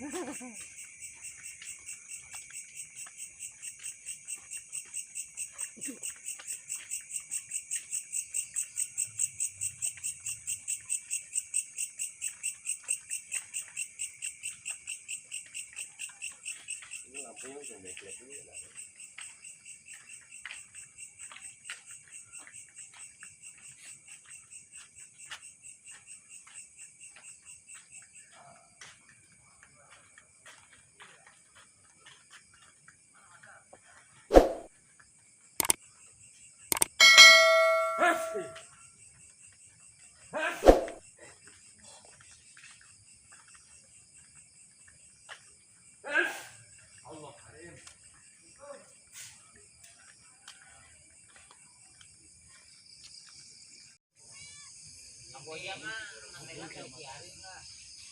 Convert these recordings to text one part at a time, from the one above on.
Ini lampunya udah baik-baik dulu ya. Allah Karim.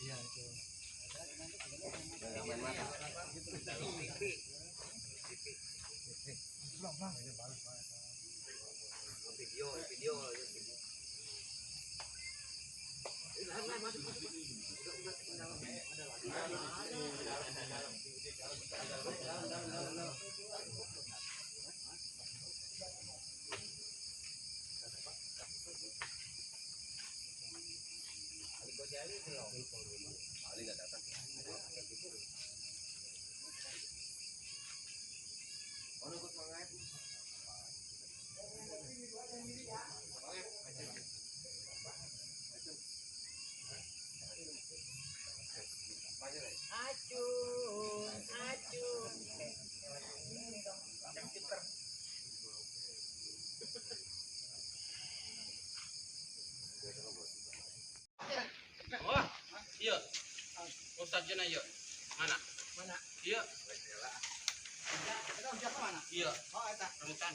Iya itu. Jangan main mata. Video. Ali nggak datang. Oh, iya. Ustaz Jena iya. Mana? Iya. Iya. Oh, eta. Remutan.